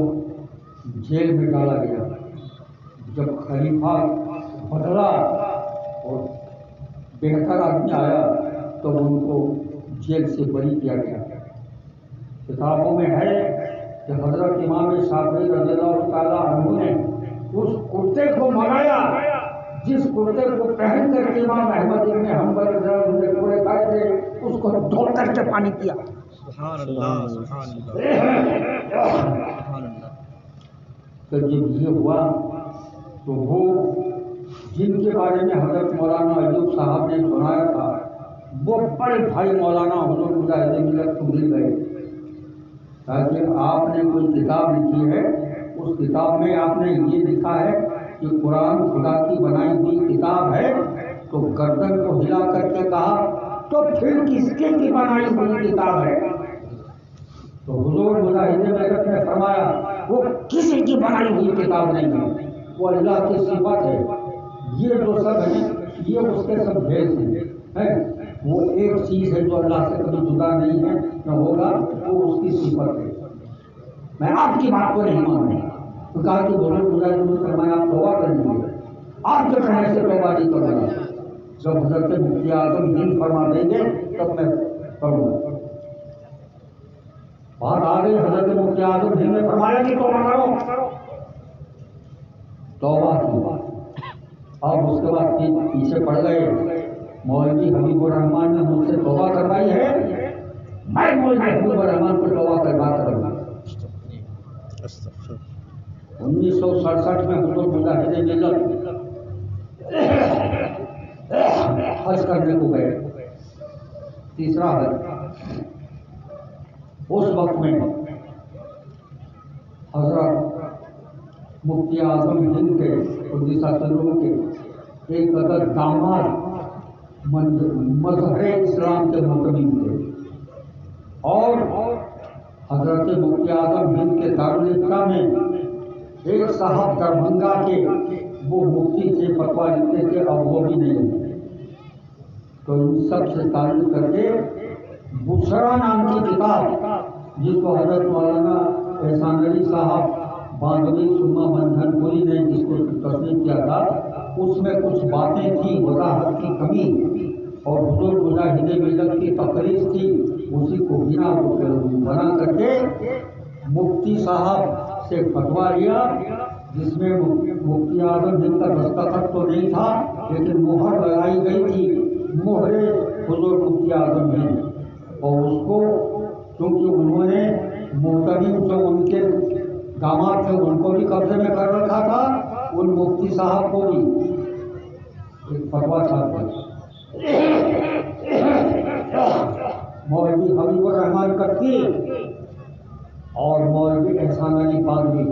جیل میں ڈالا گیا۔ جب خلیفہ بدلا اور بہتر آدمی آیا تو ان کو جیل سے بری کیا گیا۔ کتابوں میں ہے کہ حضرت امام شافعی رضی اللہ تعالیٰ عنہ نے اس کرتے کو منگایا جس کرتے کو پہن کر کے امام احمد ابن حنبل رضی اللہ عنہ نے کوڑے کھائے تھے، اس کو دھو کر کے پانی پیا۔ سبحان اللہ، سبحان اللہ، سبحان اللہ۔ تو جب یہ ہوا تو وہ جن کے بارے میں حضرت مولانا ایوب صاحب نے سنایا تھا، وہ بڑے بھائی مولانا حضور مجاہد ملت کو مل گئے، تاکہ آپ نے کوئی کتاب لکھی ہے، اس کتاب میں آپ نے یہ لکھا ہے کہ قرآن خدا کی بنائی ہوئی کتاب ہے، تو گردن کو ہلا کر کے کہا تو پھر کس کے کی بنائی ہوئی کتاب ہے؟ تو حضور مجاہد ملت نے فرمایا وہ کسی کی بنائی ہوئی کتاب نہیں ہے، وہ اللہ کی صفت ہے، یہ جو سب ہیں یہ اس کے سب بھیج ہیں، وہ ایک چیز ہے جو اللہ سے کبھی جدا نہیں ہے نہ ہوگا، وہ اس کی صفت ہے۔ میں آپ کی بات کو نہیں مانوں، تو کہا کہ حضور مجاہد نے فرمایا آپ توبہ کریں گے، آپ کے کہنے سے توبہ نہیں کروں گا، جب حضرت مفتی اعظم ہند فرما دیں گے تب میں کروں گا۔ بات آ گئی، حضرت مفتی اعظم ہند نے فرمایا کہ توبہ کرو، توبہ کی۔ اب اس کے بعد پیچھے پڑ گئے، مولوی حبیب الرحمان نے مجھ سے توبہ کروائی ہے، میں مولوی حبیب الرحمان کو توبہ کروا کر 1967 میں حضور مجاہد ملت حج کرنے کو گئے، تیسرا حج۔ اس وقت میں حضرت مفتی اعظم ہند کے قدسہ سرور کے ایک قدر داماد مظہر اسلام کے منتمین تھے، اور حضرت مفتی اعظم ہند کے دارالفتہ میں ایک صاحب دربھنگا کے وہ مفتی سے فتویٰ لکھتے تھے، اب وہ بھی نہیں ہے، تو ان سب سے تعلق کر کے بشرا نام کی کتاب جس کو حضرت مولانا احسان علی صاحب باندھوی سما بندھن پوری نے جس کو تصنیف کیا تھا، اس میں کچھ باتیں تھیں، وضاحت کی کمی اور حضور مجاہد ملت کی تقریر تھی، اسی کو بنا کر کے مفتی صاحب سے فتویٰ لیا، جس میں مفتی اعظم ہند کا دستخط تو نہیں تھا لیکن مہر لگائی گئی تھی، مہر حضور مفتی اعظم ہند، اور اس کو کیونکہ انہوں نے محتمم جو ان کے داماد تھے ان کو بھی قبضے میں کر رکھا تھا، ان مفتی صاحب کو بھی ایک فتویٰ چھاپا، مولوی حبیب الرحمان کٹکی اور مولوی احسان علی باندھوی،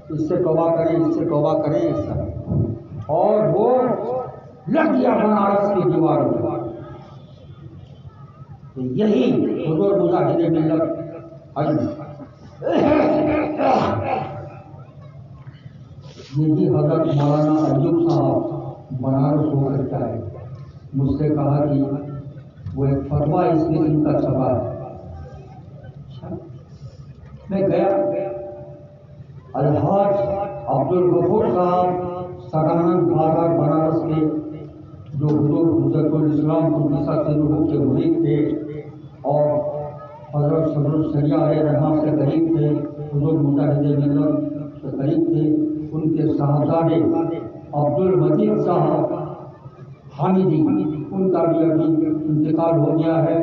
اس سے توبہ کریں، اس سے توبہ کریں، اس سے، اور وہ لگ گیا بنارس کی دیواروں میں۔ تو یہی حضور مجاہد ملت یہی حضرت مولانا ایوب صاحب بنارس ہو کر کے آئے، مجھ سے کہا کہ وہ ایک فتویٰ اس قسم کا چھپا ہے، میں گیا، الحاج عبد الغفور صاحب سدانند بازار بنارس کے جو حضور حجت الاسلام قدسہ سرہ کے مرید تھے، اور حضرت صدر الشریعہ علیہ رحمہ سے قریب تھے، حضور مجاہد ملت سے قریب تھے، ان کے صاحبزادے عبد المجید صاحب حامدی، ان کا بھی ابھی انتقال ہو گیا ہے۔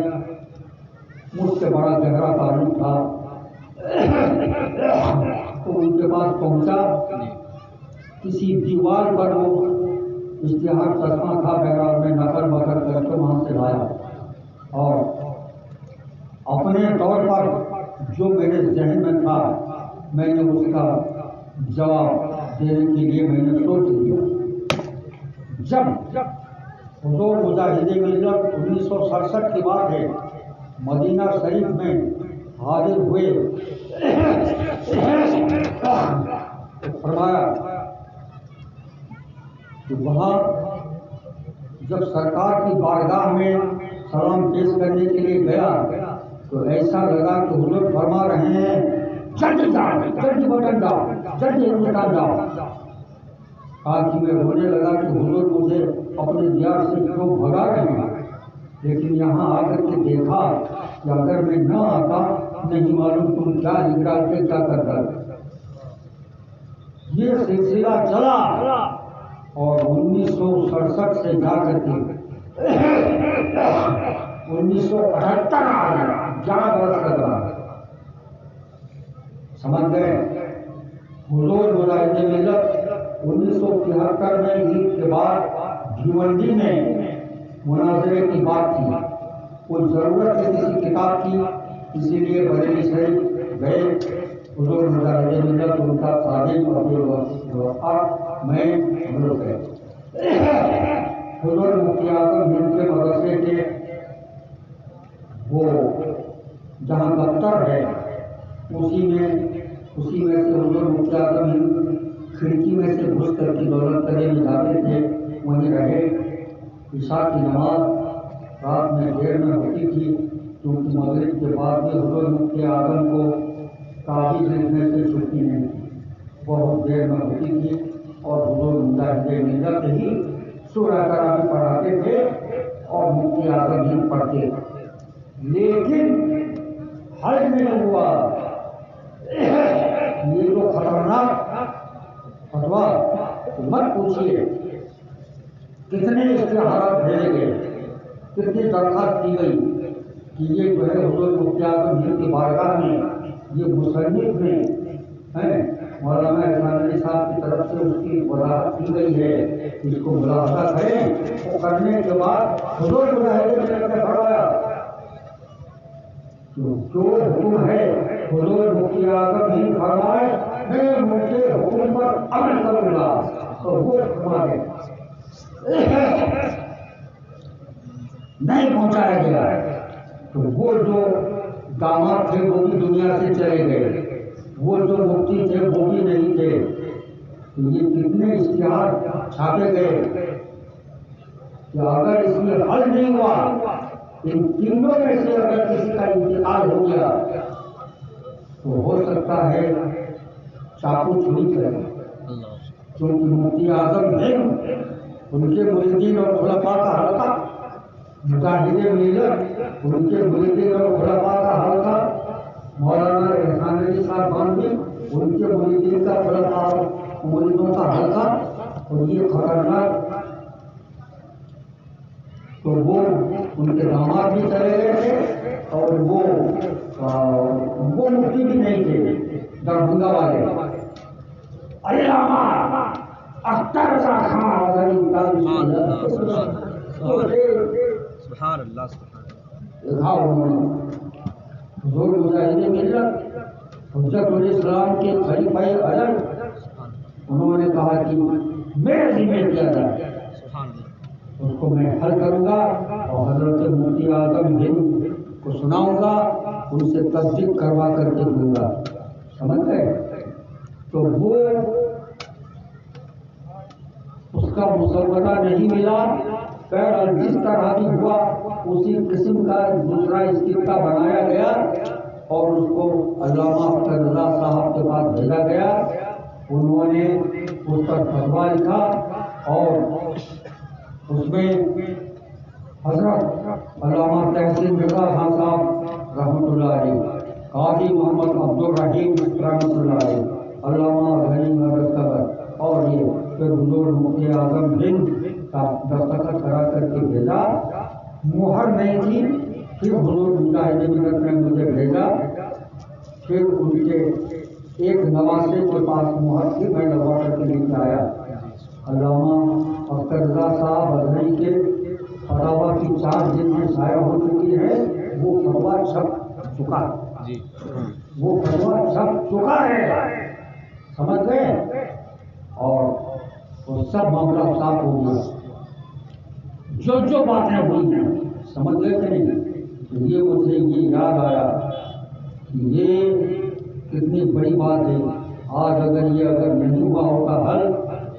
مجھ سے بڑا گہرا تعلق تھا، تو ان کے پاس پہنچا، کسی دیوار پر وہ اشتہار چشمہ تھا، بہرحال میں نقل بکر کر کے وہاں سے لایا، اور اپنے طور پر جو میرے ذہن میں تھا میں نے اس کا جواب دینے کے لیے میں نے سوچ لیا۔ جب حضور مجاہد ملت 1967 کی بات ہے، مدینہ شریف میں حاضر ہوئے تو فرمایا کہ وہاں جب سرکار کی بارگاہ میں سلام پیش کرنے کے لیے گیا تو ایسا لگا کہ حضور فرما رہے ہیں جلدی جاؤ، جلدی بٹن جاؤ، جلدی نکال جاؤ۔ آج میں ہونے لگا کہ حضور مجھے اپنے دیار سے کیوں بھگا رہے ہیں، لیکن یہاں آ کر کے دیکھا کہ اگر میں نہ آتا نہیں معلوم تم کیا نکال کے کیا کرتا۔ یہ سلسلہ چلا اور 1967 سے جا کر کے 1978 آ گیا، 11 برس کا رہا۔ سمجھ گئے؟ حضور مجاہد ملت 1973 میں عید کے بعد بھیونڈی میں مناظرے کی بات تھی، کوئی ضرورت ہے کسی کتاب کی، اسی لیے بریلی شریف گئے۔ حضور مجاہد ملت ان کا خادم عبدالوہاب میں ہم لوگ گئے۔ حضور مفتی اعظم ہند کے مدرسے کے وہ جہاں دفتر ہے اسی میں سے حضور مفتی اعظم ہند کھڑکی میں سے گھس کر کے دولت کرے میں جاتے تھے، وہیں رہے۔ عشاء کی نماز رات میں دیر میں ہوتی تھی کیونکہ مغرب کے بعد میں حضور مفتی اعظم کو تعبیر لکھنے سے چھٹی نہیں تھی، بہت دیر میں ہوتی تھی، اور حضور مجاہد ملت ہی سورہ کرام پڑھاتے تھے اور مفتی اعظم ہند پڑھتے تھے۔ لیکن حج میں ہوا یہ جو خطرناک فتوا، مت پوچھیے کتنے اشتہارات بھیجے گئے، کتنی درخواست کی گئی کہ یہ جو ہے حضور مفتی اعظم ہند کی بارگاہ میں یہ مصنف میں مولانا احسان علی صاحب کی طرف سے اس کی وضاحت کی گئی ہے، اس کو ملاحظہ کریں۔ وہ کرنے کے بعد حضور مجاہد ملت نے فرمایا جو حکم ہے حضور مفتی اعظم ہند فرمائے میں مجھے حکم پر عمل کروں گا، تو وہ فرما دے نہیں پہنچایا گیا تو وہ جو داماد تھے وہ بھی دنیا سے چلے گئے، وہ جو مفتی تھے وہ بھی نہیں تھے۔ تو یہ کتنے اشتہار چھاپے گئے کہ اگر اس میں حل نہیں ہوا، ان تینوں میں سے اگر کسی کا انتقال ہو گیا تو ہو سکتا ہے چاقو چھری چلے، کیونکہ مفتی اعظم ہند ان کے مریدین اور خلفاء کا حلقہ، مجاہد ملت ان کے مریدین اور خلفاء کا حلقہ، مولانا احسان علی صاحب بانوی ان کے مریدین کا خلفاء اور مریدوں کا حلقہ، اور یہ خطرناک تو وہ ان کے داماد بھی چلے گئے تھے اور وہ مفتی بھی نہیں تھے دربھنگا والے، علامہ اختر رضا خان سبحان اللہ۔ حضور مجاہد ملت حجت الاسلام کے خلیفہ اعظم انہوں نے کہا کہ میرے ذمہ کیا جائے، اس کو میں حل کروں گا اور حضرت مفتی اعظم ہند کو سناؤں گا، ان سے تصدیق کروا کر کے دوں گا۔ سمجھ گئے؟ تو وہ اس کا مسودہ نہیں ملا، بہرحال جس طرح بھی ہوا اسی قسم کا دوسرا استفتاء بنایا گیا اور اس کو علامہ اختر رضا صاحب کے پاس بھیجا گیا۔ انہوں نے اس پر فتویٰ لکھا اور اس میں حضرت علامہ تحسین رضا خان صاحب رحمۃ اللہ علیہ، قاضی محمد عبدالرحیم رحمۃ اللہ علیہ، علامہ غنی مرتبہ، اور یہ پھر حضور مفتی اعظم ہند کا دستخط کرا کر کے بھیجا، مہر نہیں تھی، پھر حضور مجاہد ملت نے مجھے بھیجا، پھر ان کے ایک نواسے کے پاس مہر تھی، میں لگوا کر کے لے کے آیا۔ علامہ اختر رضا صاحب ازہری کے فتاوا کی 4 دن میں شائع ہو چکی ہے، وہ فتوا چھپ چکا ہے، وہ فتوا چھپ چکا ہے، سمجھ گئے؟ اور وہ سب معاملہ صاف ہو گیا، جو باتیں ہوئی ہیں، سمجھ گئے کہ نہیں؟ یہ مجھے یہ یاد آیا کہ یہ کتنی بڑی بات ہے۔ آج اگر نہیں ہوا ہوتا حل،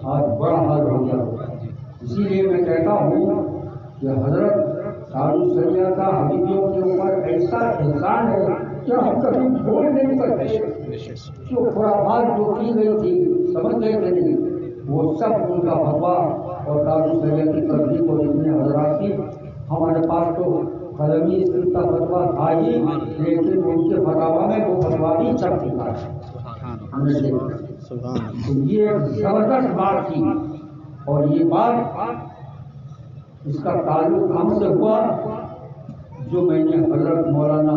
آج بڑا حل ہو گیا ہوتا۔ اسی لیے میں کہتا ہوں کہ حضرت دارالسریہ کا حبیبیوں کے اوپر ایسا احسان ہے کہ ہم کبھی بھول نہیں سکتے۔ جو خرافات جو کی گئی تھی، سمجھ گئے کہ نہیں، وہ سب ان کا فتوا اور دارالسریہ کی تصدیق اور اتنے حضرات کی ہمارے پاس تو قلمی اسکول کا فتوا تھا ہی، لیکن ان کے فتوا میں وہ فتوا بھی چھپ چکا ہے، ہم نے دیکھا۔ تو یہ ایک زبردست بات تھی، اور یہ بات اس کا تعلق ہم سے ہوا جو میں نے حضرت مولانا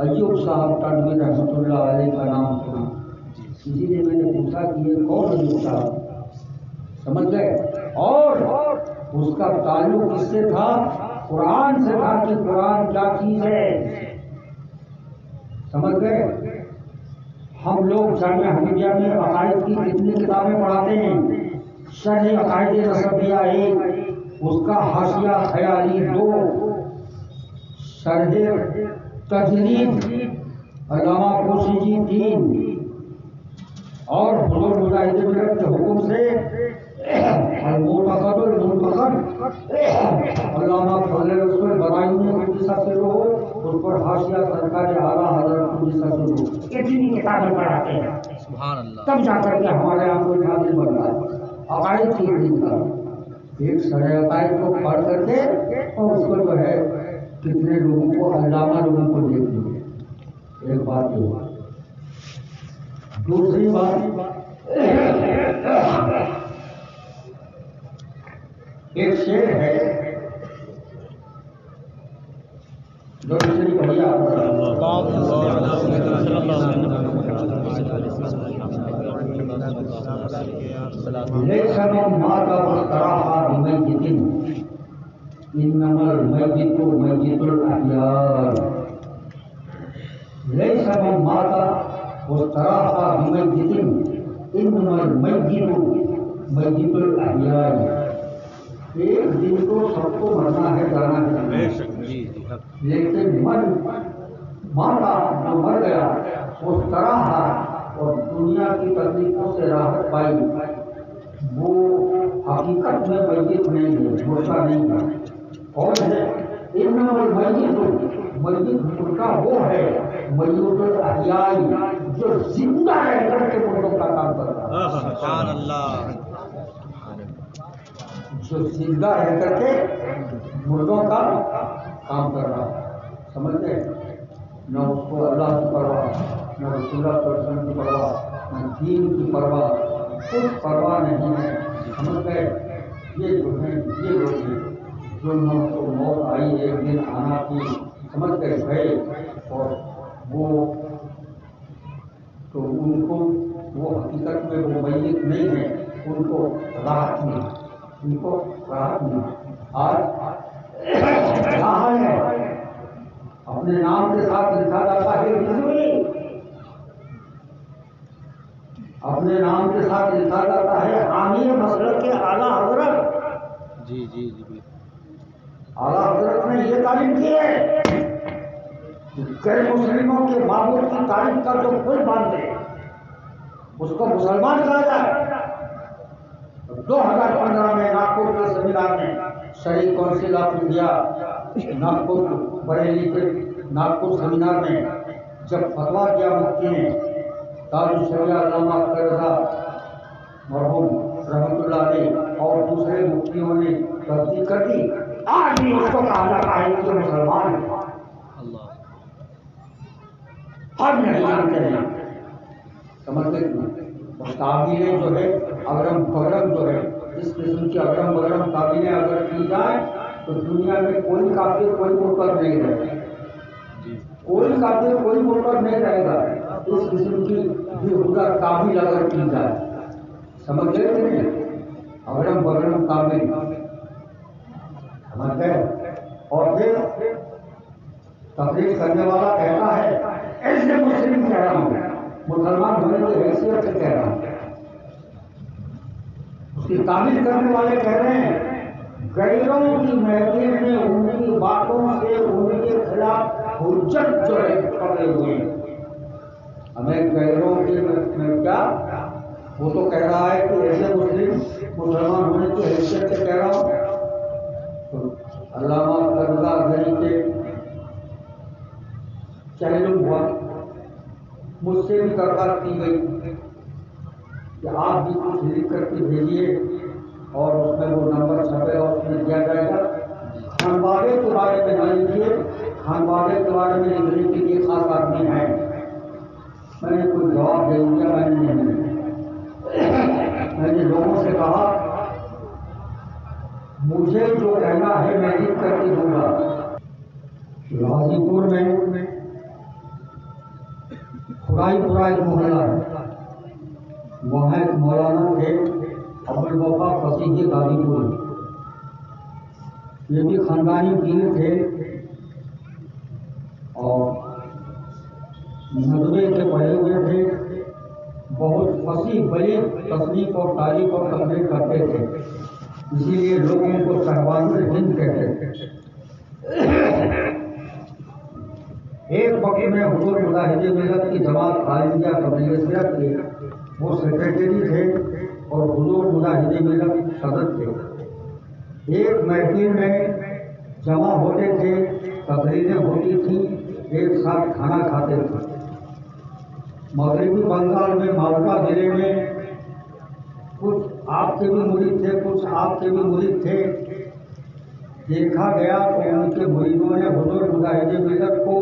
ایوب صاحب تنویر رحمۃ اللہ علیہ کا نام سنا، اسی لیے میں نے پوچھا کہ یہ کون ایوب صاحب، سمجھ گئے؟ اور اس کا تعلق کس سے تھا؟ قرآن سے تھا، کہ قرآن کیا چیز ہے، سمجھ گئے؟ ہم لوگ جامعہ حمیدیہ میں عقائد کی کتنی کتابیں پڑھاتے ہیں، شرح عقائد نسبیہ 1، اس کا حاشیہ خیالی 2، شرح تجرید علامہ کوشیجی 3، اور حضور مجاہد ملت کے حکم سے المعتقد المنتخب علامہ فضل رسول برائیونی قدسہ سے ہو، اس پر حاشیہ سرکار اعلیٰ حضرت قدسہ سے ہو، اتنی کتابیں پڑھاتے ہیں، سبحان اللہ، تب جا کر کے ہمارے یہاں کوئی عادل بن رہا ہے۔ عقائد کی کتاب، ایک شرح عقائد کو پڑھ کر کے اور اس کو جو ہے کتنے لوگوں کو، علامہ لوگوں کو دیکھ لیں، ایک بات یہ۔ دوسری بات، ایک شعر ہے جو شریف بھیا ليس من مات واستراح بميت إنما الميت ميت الأحياء، ليس من مات واستراح بميت إنما الميت ميت الأحياء۔ ایک دن کو سب کو مرنا ہے، جانا ہے، لیکن مارا جو مر گیا اس طرح اور دنیا کی تکلیفوں سے راحت پائی، وہ حقیقت میں میت نہیں ہے، مردہ نہیں ہے۔ کون ہے؟ انما المیت، میت مردہ وہ ہے، میت الاحیاء، جو زندہ رہ کر کے مردوں کا کام کرتا ہے، سبحان اللہ، جو زندہ رہ کر کے مردوں کا کام کر رہا ہے، سمجھتے؟ نہ اس کو اللہ کی پرواہ، نہ رسول اللہ صلی اللہ علیہ وسلم کی پرواہ، نہ دین کی پرواہ، کچھ پرواہ نہیں ہے، سمجھ گئے؟ یہ جو ہیں، یہ لوگ ہیں جو موت آئی ایک دن آنا تھی، سمجھ گئے گئے، اور وہ تو ان کو وہ حقیقت میں وہ میت نہیں ہے، ان کو راحت ملی، ان کو راحت ملی۔ آج کہاں ہے؟ اپنے نام کے ساتھ لکھا جاتا ہے رضوی، اپنے نام کے ساتھ لکھا جاتا ہے حامی مسلک کے اعلیٰ حضرت۔ جی جی جی، اعلیٰ حضرت نے یہ تعلیم کی ہے کہ غیر مسلموں کے معبود کی تعریف کا جو کوئی باندھے اس کو مسلمان کہا جائے۔ 2015 میں ناگپور کے سیمینار میں Sharif council of India Nagpur Bareilly کے ناگپور سیمینار میں جب فتویٰ کیا مفتی نے، دارالشریعہ علامہ اختر رضا مرحوم رحمۃ اللہ علیہ اور دوسرے مفتیوں نے تصدیق کر دی، آج بھی اس کو کہا جاتا ہے کہ مسلمان ہے، اللہ ہم نہیں جانتے ہیں. سمجھتے تعبیریں جو ہے اگرم بگرم جو ہے، اس قسم کی اگرم بگرم تعبیریں اگر کی جائیں تو دنیا میں کوئی کافر کوئی مرتد نہیں رہے گا، کوئی کافر کوئی مرتد نہیں رہے گا. اس قسم کی بےہودہ تعبیر اگر کی جائے، سمجھ گئے کہ نہیں؟ اگرم بگرم تعبیر سمجھ گئے. اور پھر تقریر کرنے والا کہتا ہے ایسے مسلم کہہ رہا ہوں، مسلمان ہونے کی حیثیت سے کہہ رہا ہوں. اس کی تعمیر کرنے والے کہہ رہے ہیں غیروں کی محفل میں ان کی باتوں سے ان کے خلاف حجت جو ہے پکڑے ہوئے ہیں. ہمیں غیروں کی میں کیا، وہ تو کہہ رہا ہے کہ ایسے مسلمان ہونے کی حیثیت سے کہہ رہا ہوں. تو علامہ قرضہ گری کے چیلنج ہوا، مجھ سے بھی درخواست کی گئی کہ آپ بھی کچھ لکھ کر کے بھیجیے اور اس میں وہ نمبر چھپے اور اس میں دیا جائے گا. خانوادے کے بارے میں نہ لکھیے، خانوادے کے بارے میں لکھنے کے لیے خاص آدمی ہیں. میں نے کوئی جواب دے دیا، میں نے لوگوں سے کہا مجھے جو کہنا ہے میں لکھ کر کے دوں گا. غازی پور میں خدائی پورا ایک محلہ ہے، وہاں ایک مولانا تھے ابوالوفا فصیح غازی پور. یہ بھی خاندانی پیر تھے اور ندوے کے پڑھے ہوئے تھے، بہت فصیح بلیغ تصنیف اور تاریخ اور تقریر کرتے تھے، اسی لیے لوگوں کو صاحبان ہند کہتے تھے. ایک وقت میں حضور مجاہد ملت کی جماعت خالدیہ قبلیہ سیرت کے وہ سیکرٹری تھے اور حضور مجاہد ملت صدر تھے. ایک محفل میں جمع ہوتے تھے، تقریریں ہوتی تھیں، ایک ساتھ کھانا کھاتے تھے. مغربی بنگال میں مالوا ضلع میں کچھ آپ کے بھی مرید تھے، کچھ آپ کے بھی مرید تھے. دیکھا گیا تو ان کے مریدوں نے حضور مجاہد ملت کو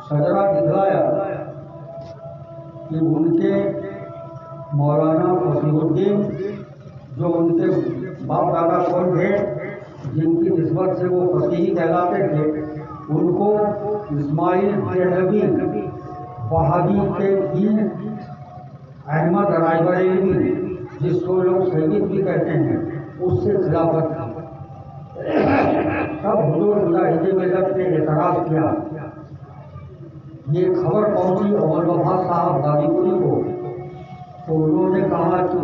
شجرا دکھلایا کہ ان کے مولانا فصیح الدین جو ان کے باپ دادا کون تھے، جن کی نسبت سے وہ فصیح کہلاتے تھے، ان کو اسماعیل دہلوی وہابی کے دین احمد رائے بریلوی جس کو لوگ سید بھی کہتے ہیں اس سے خلافت تھی. تب حضور مجاہد ملت نے اعتراض کیا. یہ خبر پہنچی ابوالوفا صاحب غازی پوری کو، تو انہوں نے کہا کہ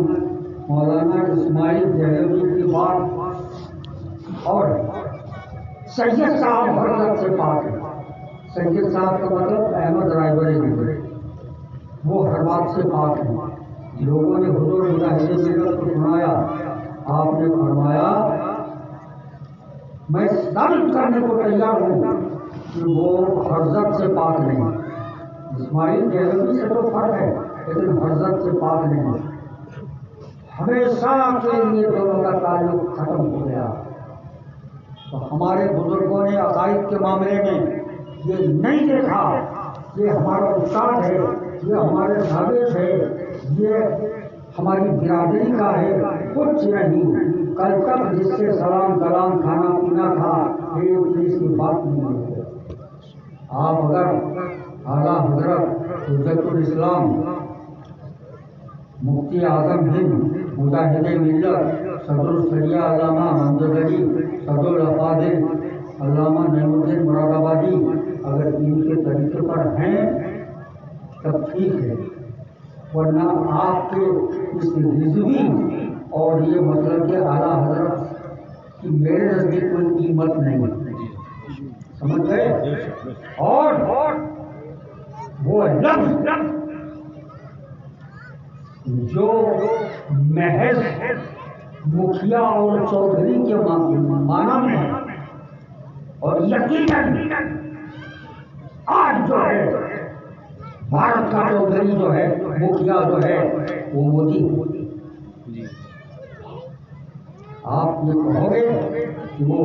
مولانا اسماعیل دہلوی کی بات اور سید صاحب حضرت سے پاک ہے. سید صاحب کا مطلب احمد رائے بریلوی، وہ ہر بات سے پاک ہیں. لوگوں نے حضور مجاہد ملت کو سنایا. آپ نے فرمایا میں ثابت کرنے کو تیار ہوں کہ وہ حضرت سے پاک نہیں. اسماعیل دہلوی سے تو فرق ہے لیکن حضرت سے پاک نہیں. ہمیشہ کے لیے دونوں کا تعلق ختم ہو گیا. تو ہمارے بزرگوں نے عقائد کے معاملے میں یہ نہیں دیکھا یہ ہمارا استاد ہے، یہ ہمارے ثابت ہے، یہ ہماری برادری کا ہے، کچھ نہیں. کل تک جس سے سلام کلام کھانا پینا تھا ایک چیز کی بات نہیں ہوتی. آپ اگر اعلیٰ حضرت حجت الاسلام مفتی اعظم ہند مجاہد ملت صدر الشریعہ علامہ امجد علی صدر الافاضل علامہ نعیم الدین مراد آبادی اگر ان کے طریقے پر ہیں تب ٹھیک ہے، ورنہ آپ کے اس رضوی اور یہ مطلب کہ اعلیٰ حضرت کی میرے نزدیک کوئی قیمت نہیں. سمجھ گئے؟ اور وہ لفظ جو محض مکھیا اور چودھری کے معنی میں ہے، اور یقیناً آج جو ہے بھارت کا چودھری جو ہے، مکھیا جو ہے وہ مودی. آپ یہ کہو گے کہ وہ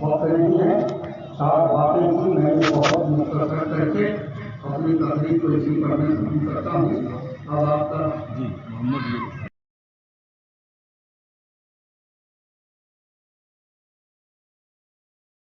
وقت نہیں ہے، 4 باتیں تھیں، میں نے بہت مختصر کر کے اپنی تقریر کو اسی پر میں ختم کرتا ہوں. اب آپ کا جی محمد